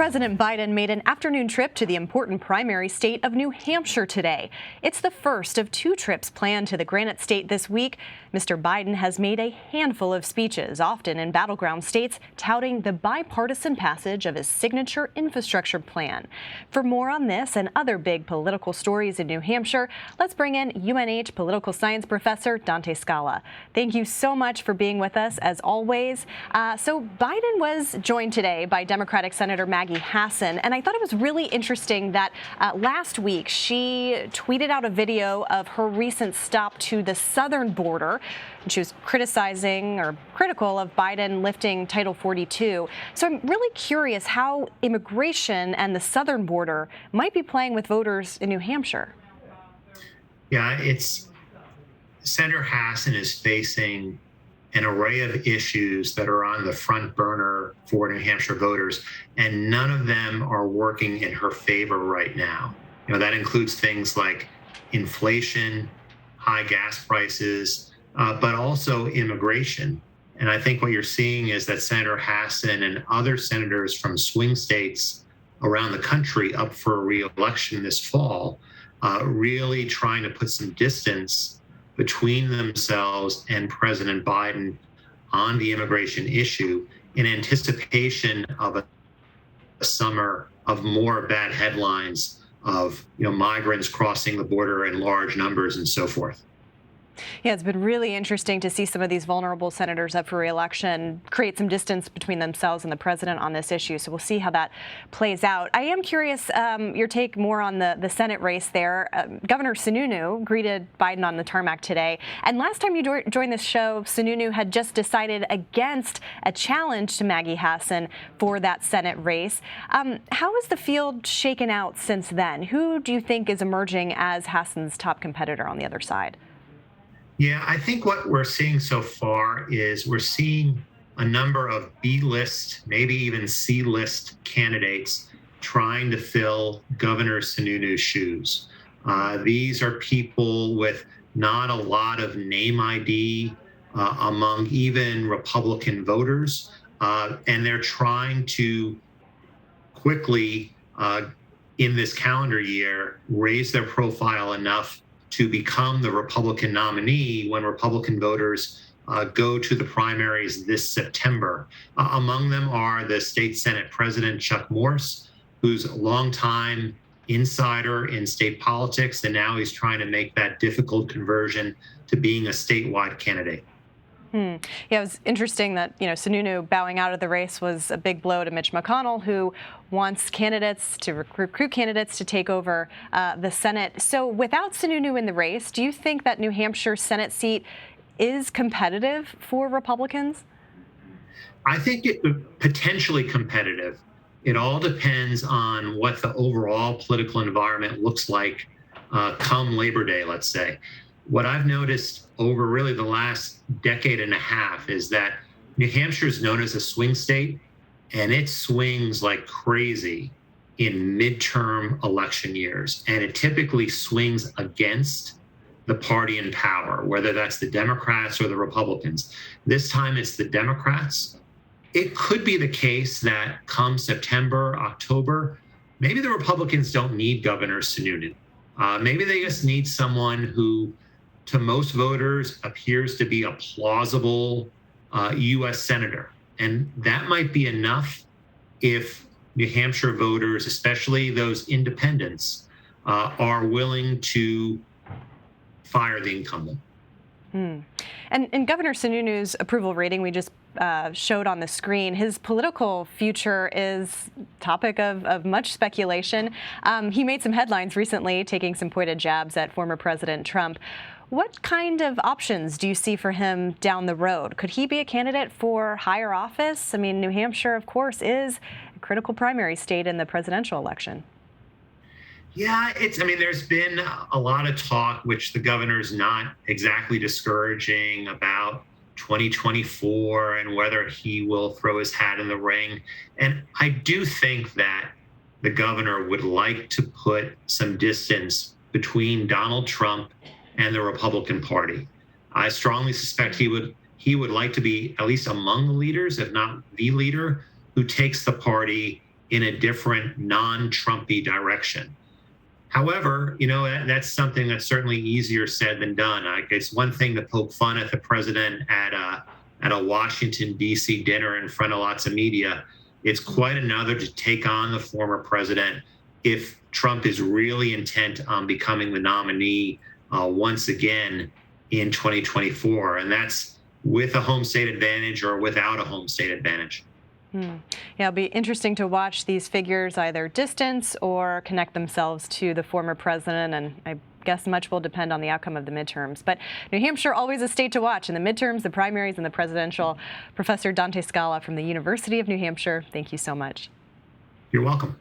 President Biden made an afternoon trip to the important primary state of New Hampshire today. It's the first of two trips planned to the Granite State this week. Mr. Biden has made a handful of speeches, often in battleground states, touting the bipartisan passage of his signature infrastructure plan. For more on this and other big political stories in New Hampshire, let's bring in UNH political science professor Dante Scala. Thank you so much for being with us, as always. So Biden was joined today by Democratic Senator Maggie Hassan, and I thought it was really interesting that last week she tweeted out a video of her recent stop to the southern border. And she was criticizing or critical of Biden lifting Title 42. So I'm really curious how immigration and the southern border might be playing with voters in New Hampshire. Yeah, Senator Hassan is facing an array of issues that are on the front burner for New Hampshire voters, and none of them are working in her favor right now. That includes things like inflation, high gas prices, but also immigration. And I think what you're seeing is that Senator Hassan and other senators from swing states around the country up for re-election this fall, really trying to put some distance between themselves and President Biden on the immigration issue in anticipation of a summer of more bad headlines of migrants crossing the border in large numbers and so forth. Yeah, it's been really interesting to see some of these vulnerable senators up for re-election create some distance between themselves and the president on this issue. So we'll see how that plays out. I am curious your take more on the Senate race there. Governor Sununu greeted Biden on the tarmac today. And last time you joined this show, Sununu had just decided against a challenge to Maggie Hassan for that Senate race. How has the field shaken out since then? Who do you think is emerging as Hassan's top competitor on the other side? Yeah, I think what we're seeing so far is we're seeing a number of B-list, maybe even C-list candidates trying to fill Governor Sununu's shoes. These are people with not a lot of name ID among even Republican voters, and they're trying to quickly, in this calendar year, raise their profile enough to become the Republican nominee when Republican voters go to the primaries this September. Among them are the state Senate President Chuck Morse, who's a longtime insider in state politics, and now he's trying to make that difficult conversion to being a statewide candidate. Yeah, it was interesting that, Sununu bowing out of the race was a big blow to Mitch McConnell, who wants candidates to recruit candidates to take over the Senate. So without Sununu in the race, do you think that New Hampshire Senate seat is competitive for Republicans? I think it potentially competitive. It all depends on what the overall political environment looks like come Labor Day, let's say. What I've noticed over really the last decade and a half is that New Hampshire is known as a swing state, and it swings like crazy in midterm election years. And it typically swings against the party in power, whether that's the Democrats or the Republicans. This time it's the Democrats. It could be the case that come September, October, maybe the Republicans don't need Governor Sununu. Maybe they just need someone who, to most voters, appears to be a plausible U.S. senator. And that might be enough if New Hampshire voters, especially those independents, are willing to fire the incumbent. And Governor Sununu's approval rating we just showed on the screen, his political future is topic of much speculation. He made some headlines recently, taking some pointed jabs at former President Trump. What kind of options do you see for him down the road? Could he be a candidate for higher office? I mean, New Hampshire, of course, is a critical primary state in the presidential election. Yeah, there's been a lot of talk, which the governor's not exactly discouraging, about 2024 and whether he will throw his hat in the ring. And I do think that the governor would like to put some distance between Donald Trump and the Republican Party. I strongly suspect he would like to be at least among the leaders, if not the leader, who takes the party in a different non-Trumpy direction. However, that's something that's certainly easier said than done. It's one thing to poke fun at the president at a Washington, D.C. dinner in front of lots of media. It's quite another to take on the former president if Trump is really intent on becoming the nominee once again in 2024. And that's with a home state advantage or without a home state advantage. Yeah, it'll be interesting to watch these figures either distance or connect themselves to the former president, and I guess much will depend on the outcome of the midterms. But New Hampshire, always a state to watch in the midterms, the primaries, and the presidential. Professor Dante Scala from the University of New Hampshire, thank you so much. You're welcome.